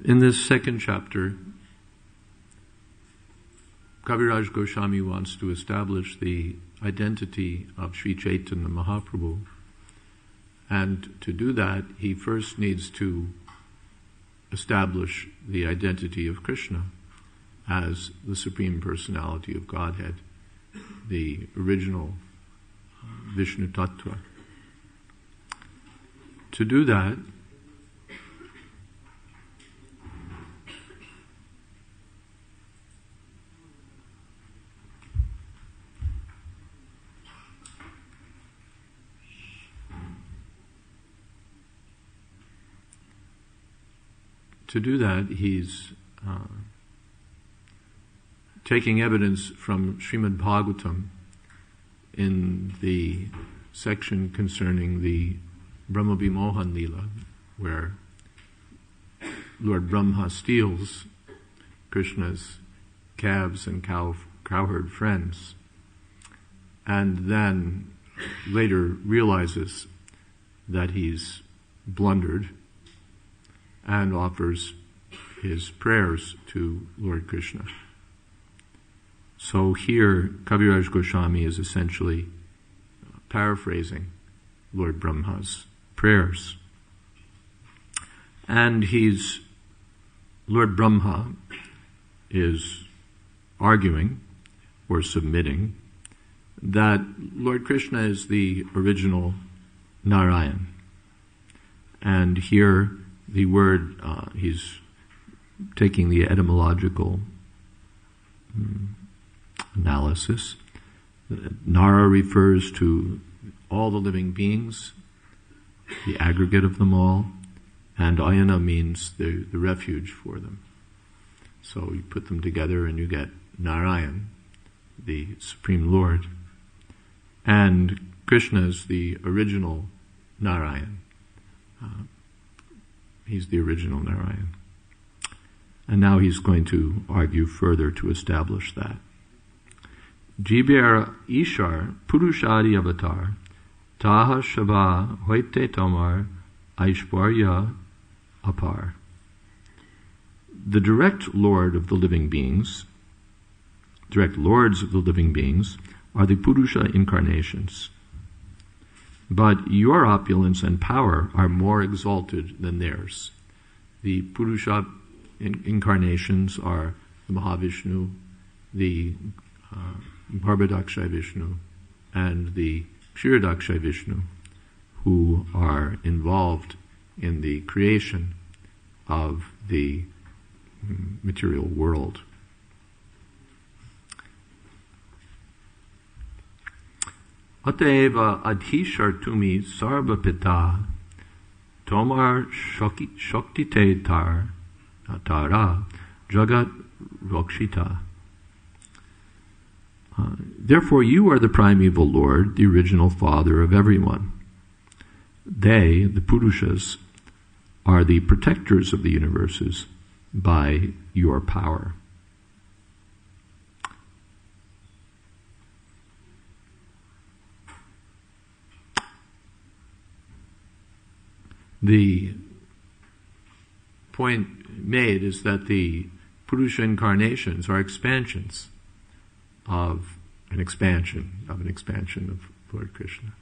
In this second chapter, Kaviraj Goswami wants to establish the identity of Sri Chaitanya Mahaprabhu. And to do that, he first needs to establish the identity of Krishna as the Supreme Personality of Godhead, the original Vishnu Tattva. To do that, he's taking evidence from Srimad Bhagavatam in the section concerning the Brahma Vimohan Lila, where Lord Brahma steals Krishna's calves and cowherd friends, and then later realizes that he's blundered and offers his prayers to Lord Krishna. So here, Kaviraj Goswami is essentially paraphrasing Lord Brahma's prayers. And Lord Brahma is arguing or submitting that Lord Krishna is the original Narayan. And here the word, he's taking the etymological analysis. Nara refers to all the living beings, the aggregate of them all, and Ayana means the refuge for them. So you put them together and you get Narayan, the Supreme Lord. And Krishna is the original Narayan. He's the original Narayan. And now he's going to argue further to establish that. Jiber Ishar Purushadi Avatar Taha Shava Hoite Tomar Aishwarya Apar. The direct Lord of the living beings, direct Lords of the living beings, are the Purusha incarnations. But your opulence and power are more exalted than theirs. The Purusha incarnations are the Mahavishnu, the Garbhodakshay Vishnu, and the Kshirodakshay Vishnu, who are involved in the creation of the material world. Ateva adhishartumi sarva pita tomar shaktite tara jagat rokshita. Therefore you are the primeval Lord, the original Father of everyone. They, the Purushas, are the protectors of the universes by your power. The point made is that the Purusha incarnations are expansions of an expansion of Lord Krishna.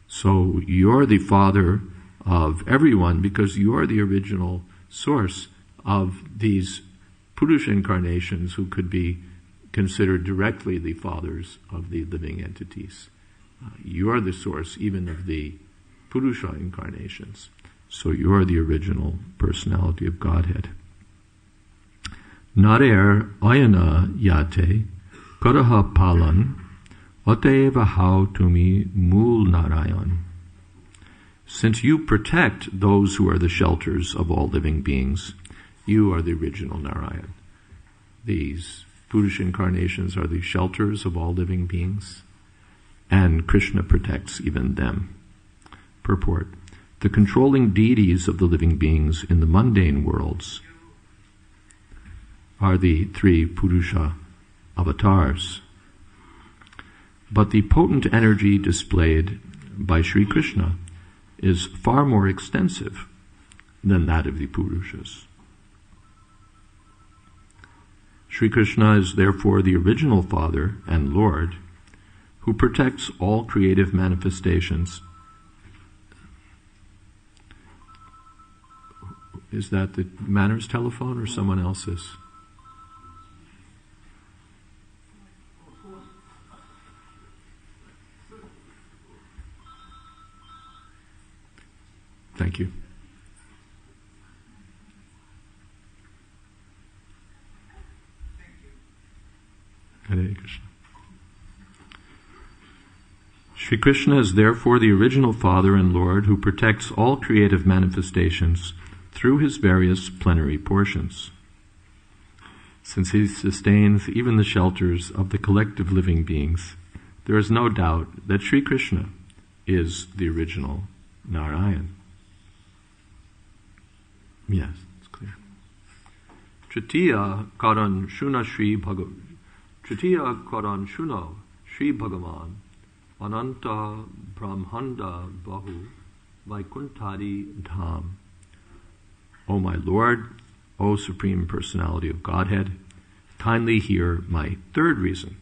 So you're the Father of everyone because you're the original source of these Purusha incarnations who could be considered directly the fathers of the living entities. You're the source even of the Purusha incarnations. So you're the original personality of Godhead. Narer ayana yate karaha palan ateva hau tumi mul narayan. Since you protect those who are the shelters of all living beings, you are the original Narayan. These Purusha incarnations are the shelters of all living beings, and Krishna protects even them. Purport: the controlling deities of the living beings in the mundane worlds are the three Purusha avatars. But the potent energy displayed by Sri Krishna is far more extensive than that of the Purushas. Sri Krishna is therefore the original Father and Lord who protects all creative manifestations. Is that the Manners telephone or someone else's? Thank you. Hare Krishna. Sri Krishna is therefore the original Father and Lord who protects all creative manifestations through his various plenary portions. Since he sustains even the shelters of the collective living beings, there is no doubt that Sri Krishna is the original Narayan. Yes, it's clear. Tritiya karan shuna Sri Bhagavan Ananta Brahmanda Bahu Vaikuntari Dham. O my Lord, O Supreme Personality of Godhead, kindly hear my third reason.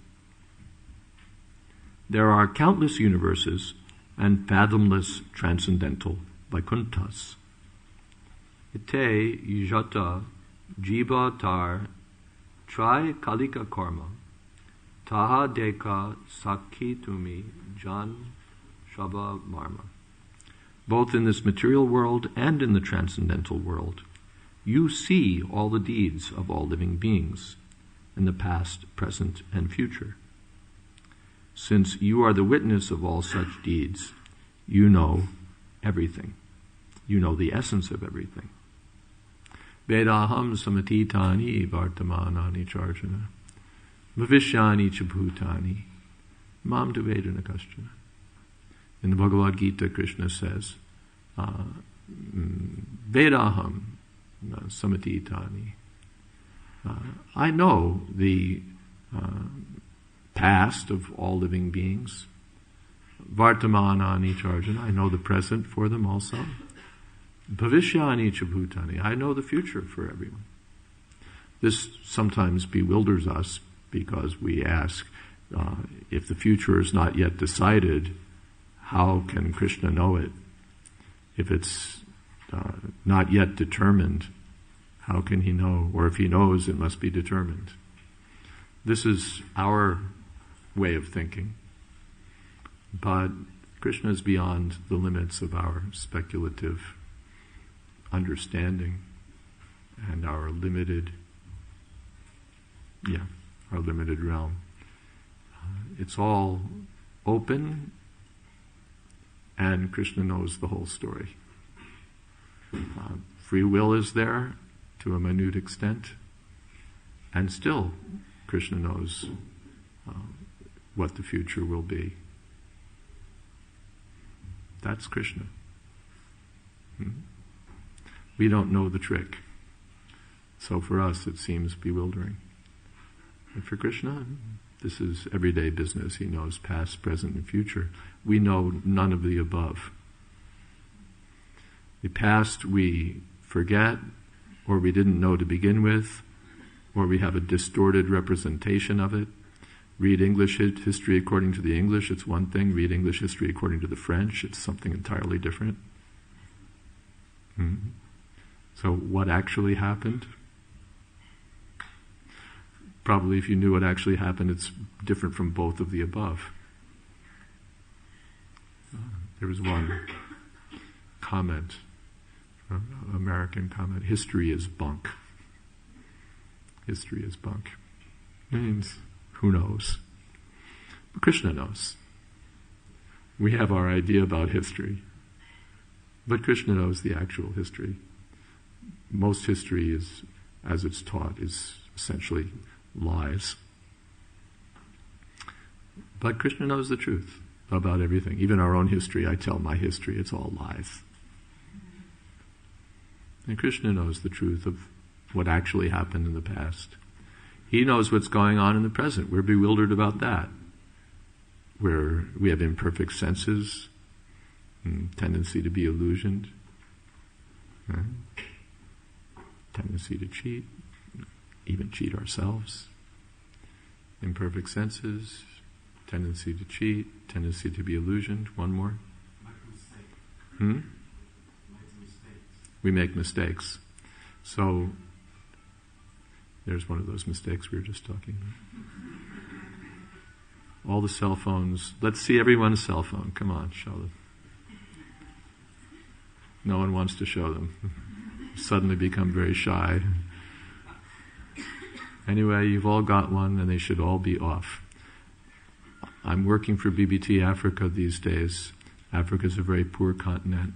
There are countless universes and fathomless transcendental Vaikunthas. Ite yajata jiva tar Trai kalika karma, taha deka sakhi tumi jan shava marma. Both in this material world and in the transcendental world, you see all the deeds of all living beings, in the past, present, and future. Since you are the witness of all such deeds, you know everything. You know the essence of everything. Vedaham samatitani vartamanani charjana bhavishyani chabhutani mam tu vedana kaschana. In the Bhagavad Gita, Krishna says, Vedaham samatitani. I know the past of all living beings. Vartamanani charjana. I know the present for them also. Bhavishyani chabhutani. I know the future for everyone. This sometimes bewilders us because we ask, if the future is not yet decided, how can Krishna know it? If it's not yet determined, how can he know? Or if he knows, it must be determined. This is our way of thinking. But Krishna is beyond the limits of our speculative understanding and our limited realm. It's all open, and Krishna knows the whole story. Free will is there to a minute extent, and still Krishna knows what the future will be. That's Krishna. We don't know the trick. So for us it seems bewildering. But for Krishna, this is everyday business. He knows past, present, and future. We know none of the above. The past we forget, or we didn't know to begin with, or we have a distorted representation of it. Read English history according to the English, it's one thing. Read English history according to the French, it's something entirely different. So what actually happened? Probably if you knew what actually happened, it's different from both of the above. There was one comment, American comment, history is bunk. History is bunk. Means, who knows? But Krishna knows. We have our idea about history, but Krishna knows the actual history. Most history is, as it's taught, is essentially lies. But Krishna knows the truth about everything. Even our own history, I tell my history, it's all lies. And Krishna knows the truth of what actually happened in the past. He knows what's going on in the present. We're bewildered about that. We have imperfect senses, tendency to be illusioned, tendency to cheat, even cheat ourselves. Imperfect senses, tendency to cheat, tendency to be illusioned. One more. We make mistakes. So, there's one of those mistakes we were just talking about. All the cell phones. Let's see everyone's cell phone. Come on, show them. No one wants to show them. Suddenly become very shy. Anyway, you've all got one and they should all be off. I'm working for BBT Africa these days. Africa's a very poor continent.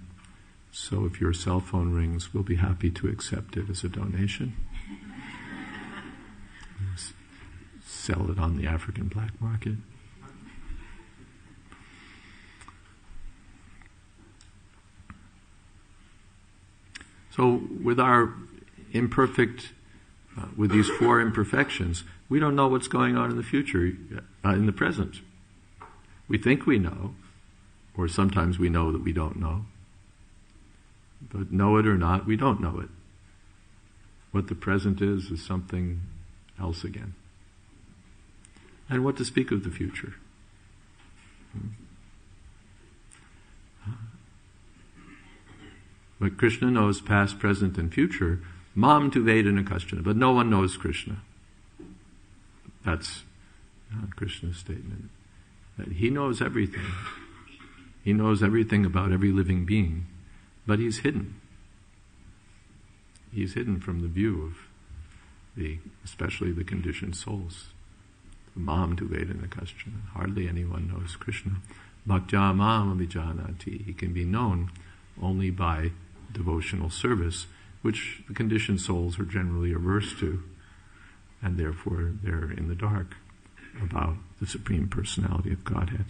So if your cell phone rings, we'll be happy to accept it as a donation. Sell it on the African black market. So with our imperfect, with these four imperfections, we don't know what's going on in the future, in the present. We think we know, or sometimes we know that we don't know. But know it or not, we don't know it. What the present is something else again. And what to speak of the future? But Krishna knows past, present, and future. Mam tu Vedana Kashchana. But no one knows Krishna. That's Krishna's statement. That he knows everything. He knows everything about every living being. But he's hidden. He's hidden from the view of especially the conditioned souls. Mam tu Vedana Kashchana. Hardly anyone knows Krishna. Bhaktya mam abhijanati. He can be known only by devotional service, which the conditioned souls are generally averse to, and therefore they're in the dark about the Supreme Personality of Godhead.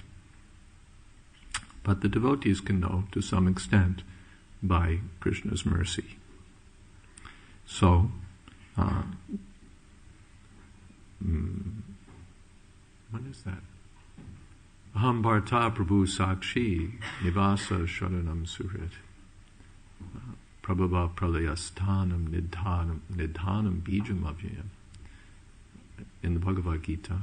But the devotees can know to some extent by Krishna's mercy. So, what is that? Aham Bharta Prabhu Sakshi Nivasa Sharanam Surit Prabhava Pralayasthanam Nidhanam Bijam Avyayam. In the Bhagavad Gita.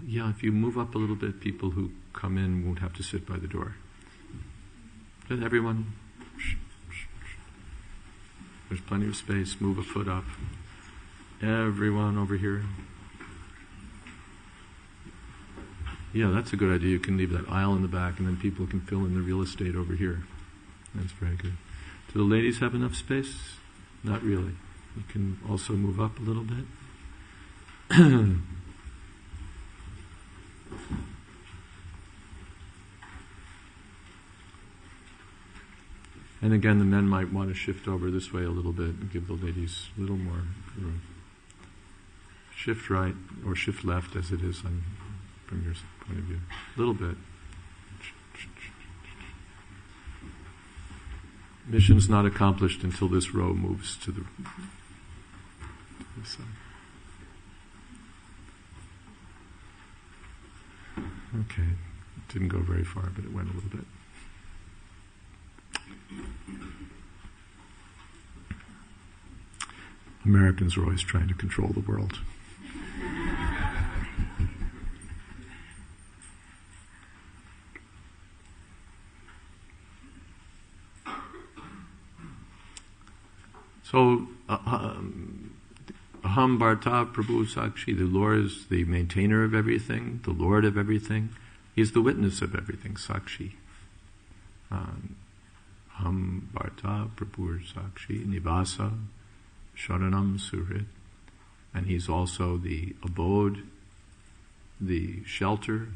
If you move up a little bit, people who come in won't have to sit by the door. Let everyone, there's plenty of space, move a foot up. Everyone over here. Yeah, that's a good idea. You can leave that aisle in the back and then people can fill in the real estate over here. That's very good. Do the ladies have enough space? Not really. You can also move up a little bit. And again, the men might want to shift over this way a little bit and give the ladies a little more room. Shift right or shift left as it is from your point of view. A little bit. Mission's not accomplished until this row moves to this side. Okay. It didn't go very far, but it went a little bit. Americans are always trying to control the world. So, Aham Bharta Prabhu Sakshi, the Lord is the maintainer of everything, the Lord of everything. He's the witness of everything, Sakshi. Aham Bharta Prabhu Sakshi, Nivasa, Sharanam Surit. And he's also the abode, the shelter,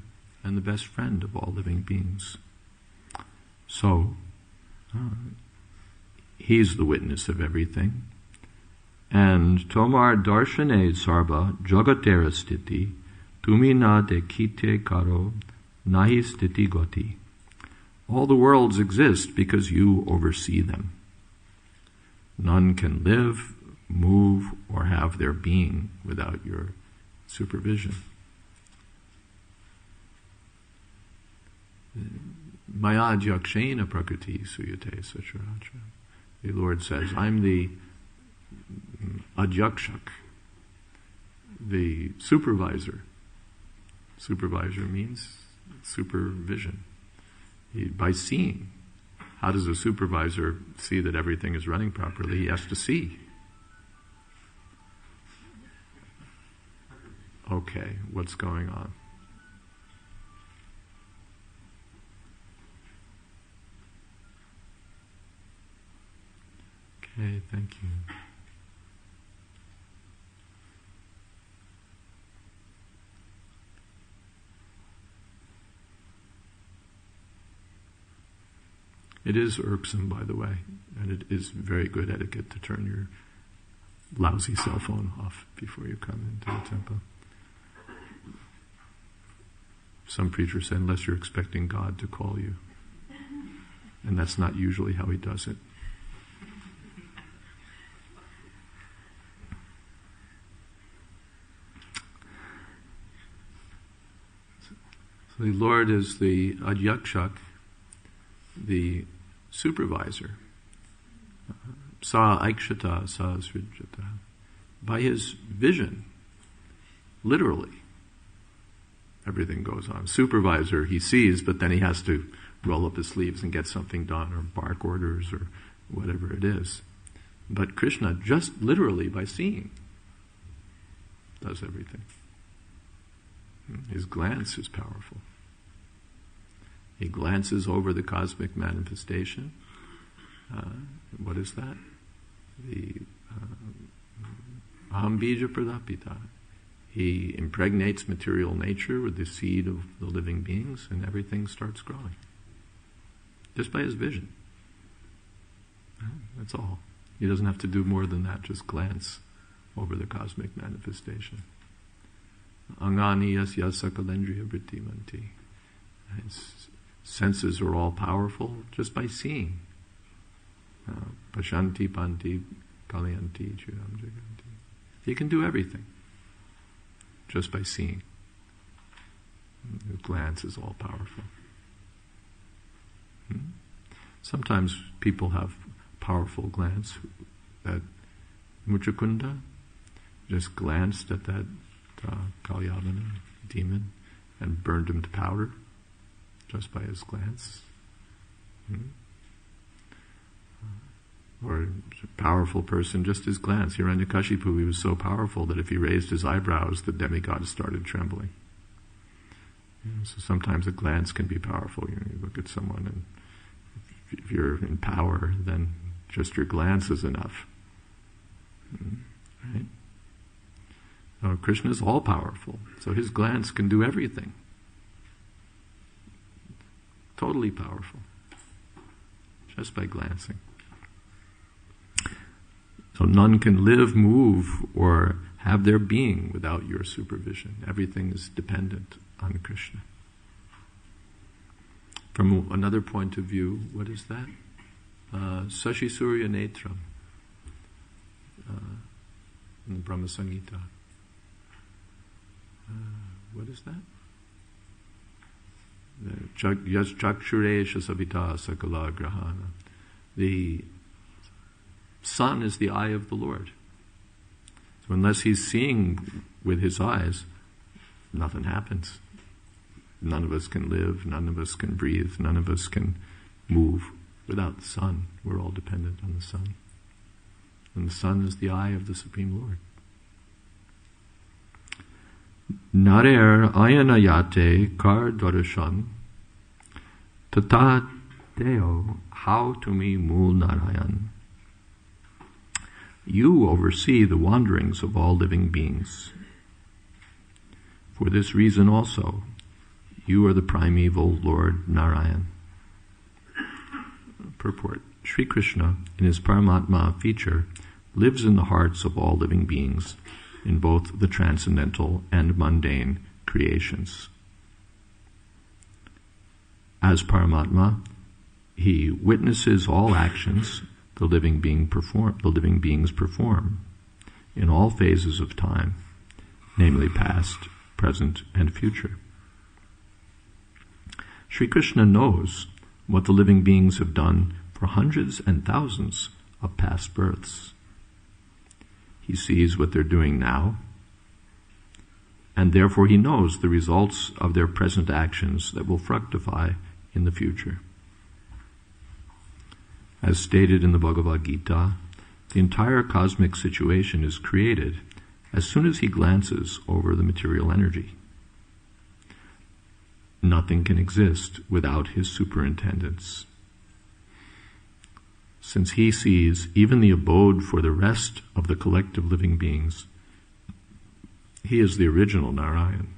and the best friend of all living beings. So, he's the witness of everything. And Tomar Darshane Sarva Jagatera Stiti Tumi na dekite karo nahi stiti goti. All the worlds exist because you oversee them. None can live, move, or have their being without your supervision. Maya Jakshena Prakriti Suyate Sacharacha. The Lord says, I'm the Adjakshak. the supervisor. Supervisor means supervision. By seeing. How does a supervisor see that everything is running properly? He has to see. Okay, what's going on? Okay, thank you. It is irksome, by the way, and it is very good etiquette to turn your lousy cell phone off before you come into the temple. Some preachers say, unless you're expecting God to call you. And that's not usually how he does it. So the Lord is the Adyakshak, the supervisor. Sa aikshata, sa srijata. By his vision, literally, everything goes on. Supervisor, he sees, but then he has to roll up his sleeves and get something done, or bark orders, or whatever it is. But Krishna, just literally by seeing, does everything. His glance is powerful. He glances over the cosmic manifestation. What is that? The Aham Bija Pradapita. He impregnates material nature with the seed of the living beings, and everything starts growing. Just by his vision. That's all. He doesn't have to do more than that, just glance over the cosmic manifestation. Angani yasya sakalendriya vrittimanti. His senses are all powerful just by seeing. Pashanti panti kalyanti chudam jaganti. He can do everything just by seeing. His glance is all powerful. Sometimes people have powerful glance. That Muchakunda just glanced at that Kalyavana demon and burned him to powder just by his glance. Or a powerful person, just his glance. Hiranyakashipu, he was so powerful that if he raised his eyebrows, the demigods started trembling. So sometimes a glance can be powerful. You look at someone, and if you're in power, then just your glance is enough. Right? So Krishna is all powerful, so his glance can do everything. Totally powerful, just by glancing. So none can live, move, or have their being without your supervision. Everything is dependent on Krishna. From another point of view, what is that? Sashi Surya Netram in the Brahma Samhita. What is that? Yas Chakshuresha Savita Sakala Grahana. The sun is the eye of the Lord. So unless he's seeing with his eyes, nothing happens. None of us can live, none of us can breathe, none of us can move without the sun. We're all dependent on the sun. And the sun is the eye of the Supreme Lord. Narer ayanayate kar dvarashan tata deo how to me mul narayan. You oversee the wanderings of all living beings. For this reason also, you are the primeval Lord Narayan. Purport. Sri Krishna, in his Paramatma feature, lives in the hearts of all living beings, in both the transcendental and mundane creations. As Paramatma, he witnesses all actions the living beings perform in all phases of time, namely past, present, and future. Sri Krishna knows what the living beings have done for hundreds and thousands of past births. He sees what they're doing now, and therefore he knows the results of their present actions that will fructify in the future. As stated in the Bhagavad Gita, the entire cosmic situation is created as soon as he glances over the material energy. Nothing can exist without his superintendence. Since he sees even the abode for the rest of the collective living beings, he is the original Narayan.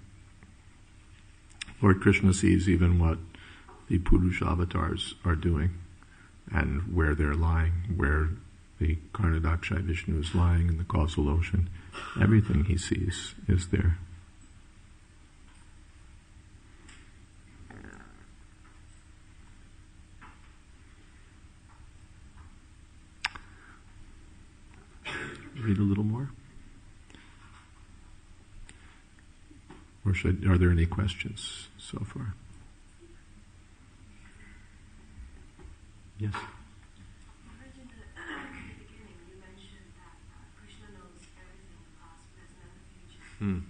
Lord Krishna sees even what the Purusha avatars are doing and where they're lying, where the Karnadakshayi Vishnu is lying in the causal ocean. Everything he sees is there. Read a little more? Or are there any questions so far? Yes? I heard in the beginning you mentioned that Krishna knows everything, past, present, and the future. And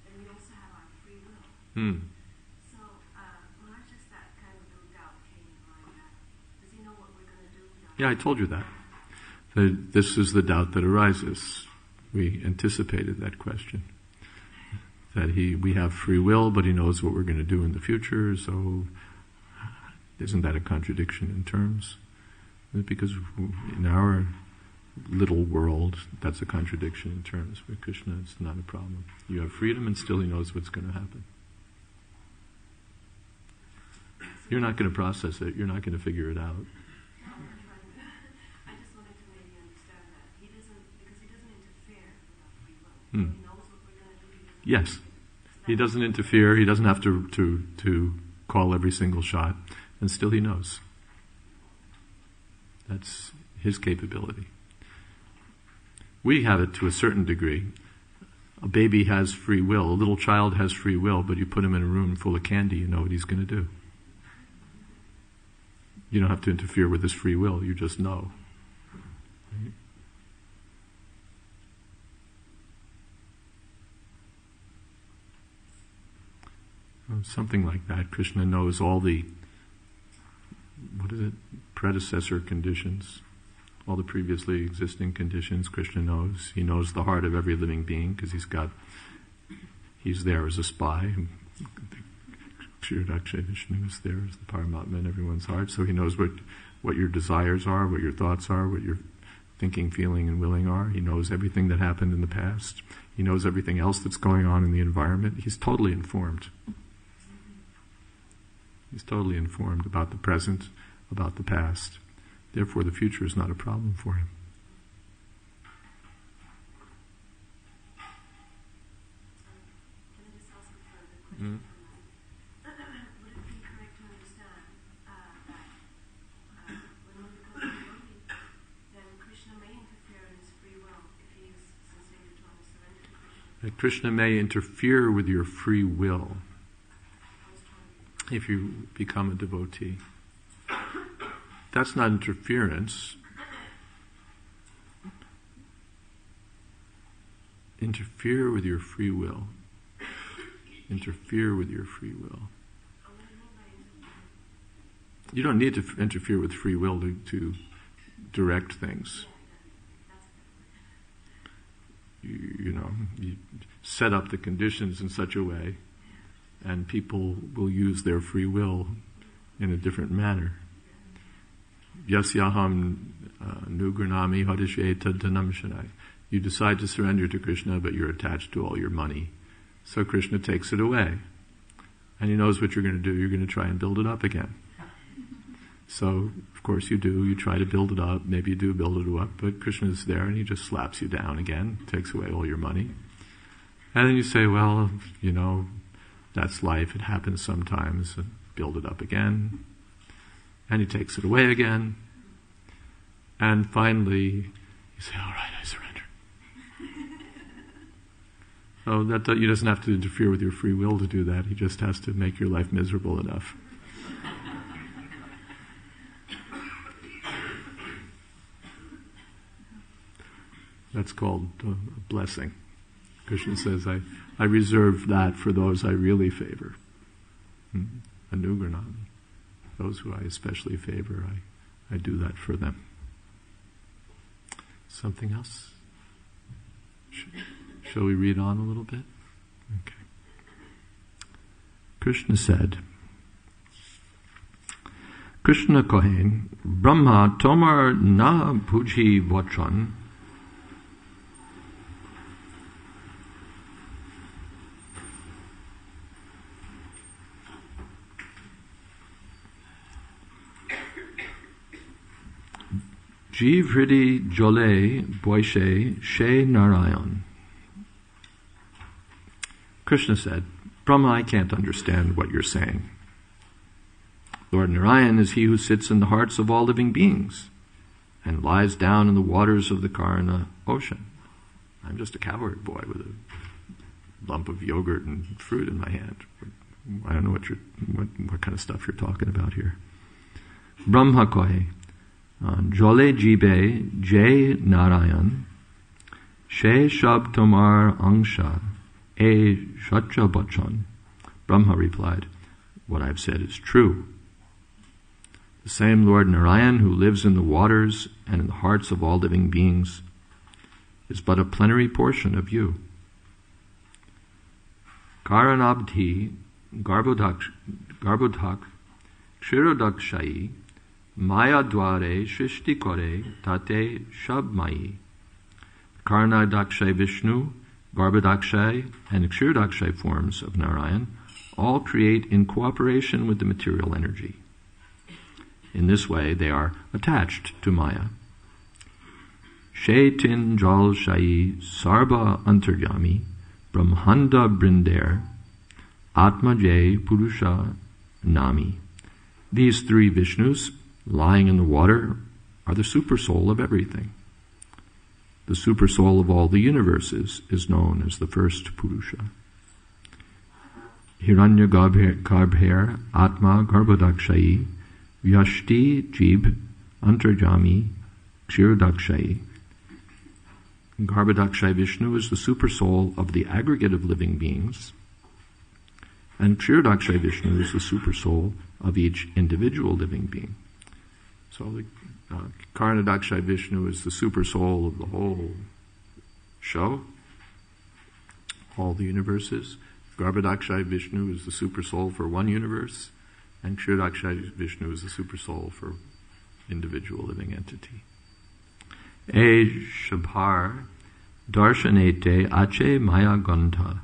then we also have our free will. So, not just that kind of little doubt came in mind. Does he know what we're going to do? Yeah, I told you that. This is the doubt that arises. We anticipated that question. That we have free will, but he knows what we're going to do in the future, so isn't that a contradiction in terms? Because in our little world, that's a contradiction in terms. For Krishna, it's not a problem. You have freedom, and still he knows what's going to happen. You're not going to process it. You're not going to figure it out. I just wanted to maybe understand that. Because he doesn't interfere with our free will. He knows what we're going to do. Yes. He doesn't interfere. He doesn't have to call every single shot. And still he knows. That's his capability. We have it to a certain degree. A baby has free will. A little child has free will, but you put him in a room full of candy, you know what he's going to do. You don't have to interfere with his free will. You just know. Right? Something like that. Krishna knows all the predecessor conditions, all the previously existing conditions. Krishna knows. He knows the heart of every living being because he's there as a spy. Kshirodakshayi Vishnu is there as the Paramatma in everyone's heart, so he knows what your desires are, what your thoughts are, what your thinking, feeling, and willing are. He knows everything that happened in the past. He knows everything else that's going on in the environment. He's totally informed. He's totally informed about the present, about the past. Therefore, the future is not a problem for him. Can I just ask a further question? Would it be correct to understand that when one becomes a devotee, then Krishna may interfere in his free will if he is sincerely trying to surrender to Krishna? That Krishna may interfere with your free will if you become a devotee. That's not interference. Interfere with your free will. Interfere with your free will. You don't need to interfere with free will to direct things. You set up the conditions in such a way, and people will use their free will in a different manner. Yasyaham nugranami hadishyeta dhanamshanai. You decide to surrender to Krishna, but you're attached to all your money. So Krishna takes it away. And he knows what you're going to do. You're going to try and build it up again. So, of course you do. You try to build it up. Maybe you do build it up, but Krishna's there and he just slaps you down again, takes away all your money. And then you say, well, that's life. It happens sometimes. Build it up again. And he takes it away again. And finally, you say, all right, I surrender. So he doesn't have to interfere with your free will to do that. He just has to make your life miserable enough. That's called a blessing. Krishna says, I reserve that for those I really favor. Anugranami. Those who I especially favor, I do that for them. Something else? Shall we read on a little bit? Okay. Krishna said, Krishna Kohen, Brahma Tomar Na Puji Vachan, Jeev Hridi Jole Boishe She Narayan. Krishna said, Brahma, I can't understand what you're saying. Lord Narayan is he who sits in the hearts of all living beings and lies down in the waters of the Karna ocean. I'm just a cavalry boy with a lump of yogurt and fruit in my hand. I don't know what kind of stuff you're talking about here. Brahma Kohe, Jole Jibe Jay Narayan, She Shab Tomar Angsha, E Shacha Bachan. Brahma replied, what I've said is true. The same Lord Narayan who lives in the waters and in the hearts of all living beings is but a plenary portion of you. Karanabdhi Garbhodak Kshirodakshai Maya Dware Shrishti Kore Tate Shabmayi. Karnadakshay Vishnu, Garbhodakshay, and Kshirodakshay forms of Narayan all create in cooperation with the material energy. In this way, they are attached to Maya. Shaitin Jal Shai Sarva Antaryami Brahmanda Brinder Atma Jay Purusha Nami. These three Vishnus, lying in the water, are the supersoul of everything. The supersoul of all the universes is known as the first Purusha. Hiranya Garbher Atma Garbhodakshayi Vyashti Jib Antarjami Kshirodakshayi. Garbhodakshay Vishnu is the supersoul of the aggregate of living beings, and Kshirodakshay Vishnu is the supersoul of each individual living being. So the Karnadakshay Vishnu is the supersoul of the whole show, all the universes. Garbhodakshay Vishnu is the supersoul for one universe, and Kshirodakshay Vishnu is the supersoul for individual living entity. E Shabhar Darshanete Ache Maya Gandha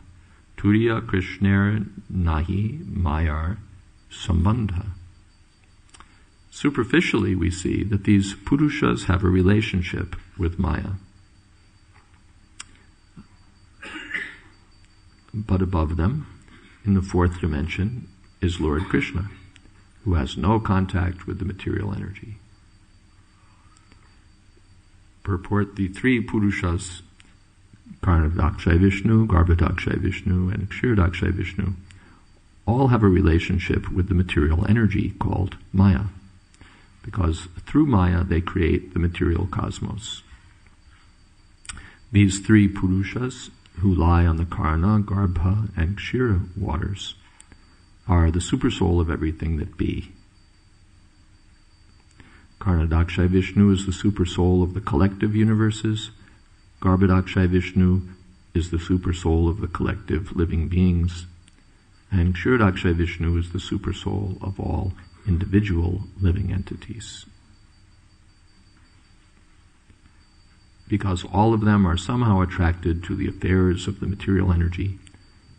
Turiya Krishner Nahi Mayar Sambandha. Superficially, we see that these Purushas have a relationship with Maya. But above them, in the fourth dimension, is Lord Krishna, who has no contact with the material energy. Purport: the three Purushas, Karnadakshay Vishnu, Garbhodakshay Vishnu, and Kshirodakshay Vishnu, all have a relationship with the material energy called Maya, because through Maya they create the material cosmos. These three Purushas, who lie on the Karna, Garbha, and Kshira waters, are the supersoul of everything that be. Karnadakshay Vishnu is the supersoul of the collective universes. Garbhodakshay Vishnu is the supersoul of the collective living beings. And Kshirodakshay Vishnu is the supersoul of all individual living entities. Because all of them are somehow attracted to the affairs of the material energy,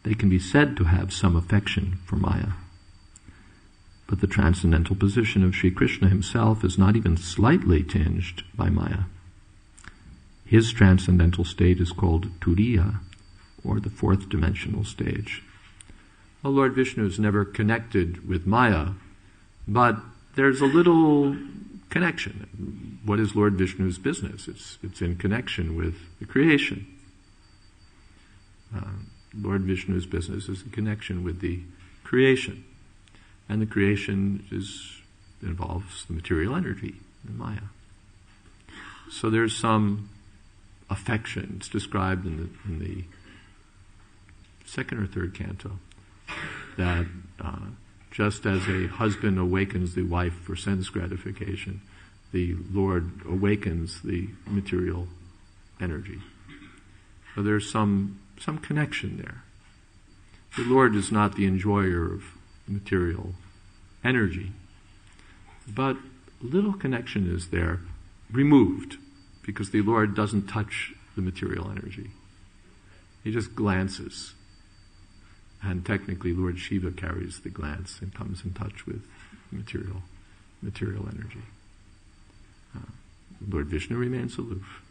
they can be said to have some affection for Maya. But the transcendental position of Sri Krishna himself is not even slightly tinged by Maya. His transcendental state is called Turiya, or the fourth dimensional stage. Well, Lord Vishnu is never connected with Maya, but there's a little connection. What is Lord Vishnu's business? It's in connection with the creation. Lord Vishnu's business is in connection with the creation. And the creation involves the material energy, the Maya. So there's some affection. It's described in the second or third canto, that just as a husband awakens the wife for sense gratification, the Lord awakens the material energy. So there's some connection there. The Lord is not the enjoyer of material energy, but little connection is there, removed, because the Lord doesn't touch the material energy. He just glances. And technically Lord Shiva carries the glance and comes in touch with material energy. Lord Vishnu remains aloof.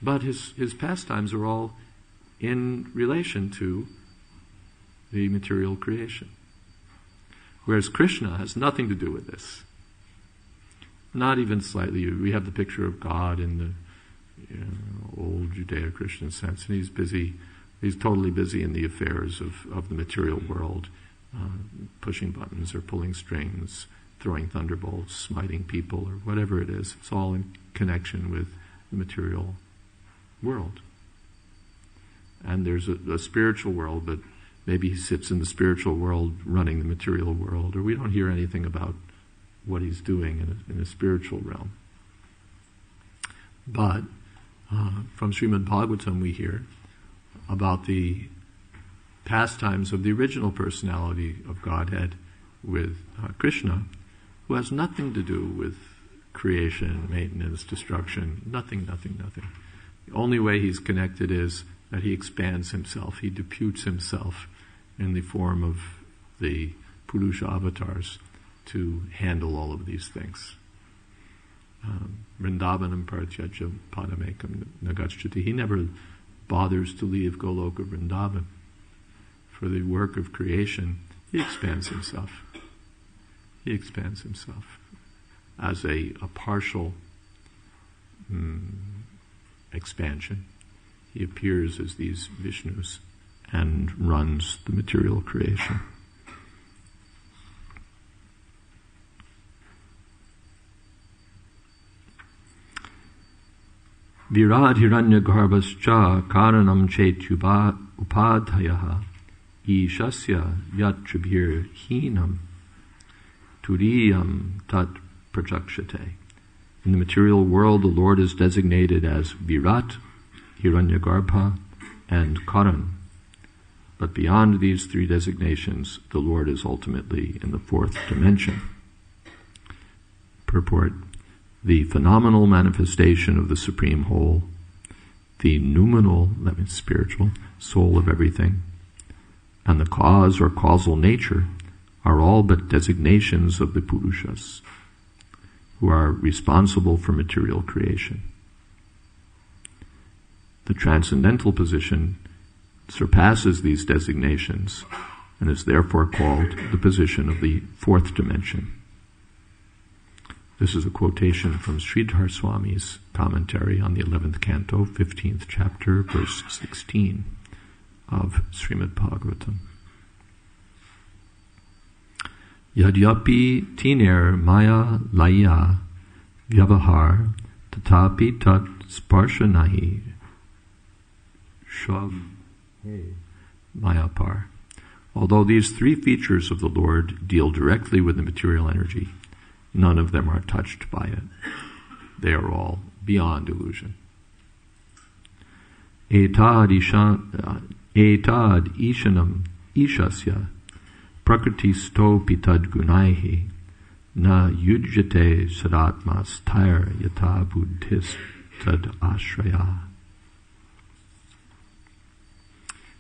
But his pastimes are all in relation to the material creation. Whereas Krishna has nothing to do with this. Not even slightly. We have the picture of God in the old Judeo-Christian sense, and he's totally busy in the affairs of the material world, pushing buttons or pulling strings, throwing thunderbolts, smiting people, or whatever it is. It's all in connection with the material world. And there's a spiritual world, but maybe he sits in the spiritual world running the material world, or we don't hear anything about what he's doing in the spiritual realm. But from Srimad Bhagavatam we hear about the pastimes of the original personality of Godhead with Krishna, who has nothing to do with creation, maintenance, destruction, nothing. The only way he's connected is that he expands himself, he deputes himself in the form of the Purusha avatars to handle all of these things. Vrindavanam Partyajya Padamekam Nagacchati. He never bothers to leave Goloka Vrindavan. For the work of creation, he expands himself. He expands himself as a partial expansion. He appears as these Vishnus and runs the material creation. Virad hiranyagarbhascha karanam chetyupa upadhayaha ishasya yatribhir hinam turiyam tat prajakshate. In the material world, the Lord is designated as Virat, Hiranyagarbha, and Karan. But beyond these three designations, the Lord is ultimately in the fourth dimension. Purport: the phenomenal manifestation of the Supreme Whole, the noumenal, that means spiritual, soul of everything, and the cause or causal nature are all but designations of the Purushas, who are responsible for material creation. The transcendental position surpasses these designations and is therefore called the position of the fourth dimension. This is a quotation from Jayadvaita Swami's commentary on the 11th canto, 15th chapter, verse 16 of Srimad Bhagavatam. Yadyapi tiner maya laya vyavahar tatapi tat sparshanahi shav mayapar. Although these three features of the Lord deal directly with the material energy, none of them are touched by it. They are all beyond illusion. Etad ishanam ishasya prakritisto pitad gunaihi na yujyate sadatmas tair yata buddhis tad ashraya.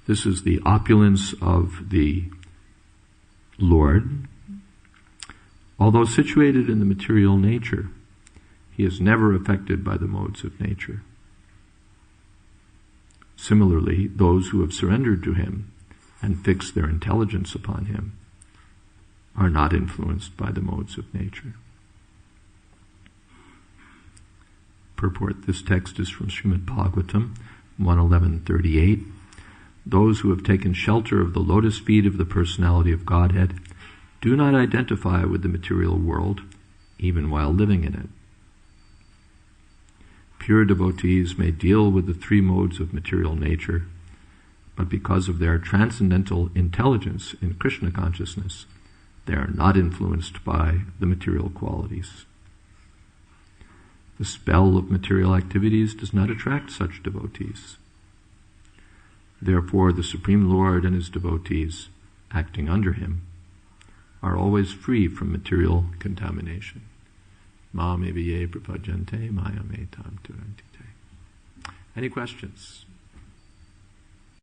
This is the opulence of the Lord. Although situated in the material nature, he is never affected by the modes of nature. Similarly, those who have surrendered to him and fixed their intelligence upon him are not influenced by the modes of nature. Purport: this text is from Srimad Bhagavatam 1:11-38. Those who have taken shelter of the lotus feet of the personality of Godhead do not identify with the material world, even while living in it. Pure devotees may deal with the three modes of material nature, but because of their transcendental intelligence in Krishna consciousness, they are not influenced by the material qualities. The spell of material activities does not attract such devotees. Therefore, the Supreme Lord and his devotees, acting under him, are always free from material contamination. Ma me viye prapajante maya me tam turantite. Any questions?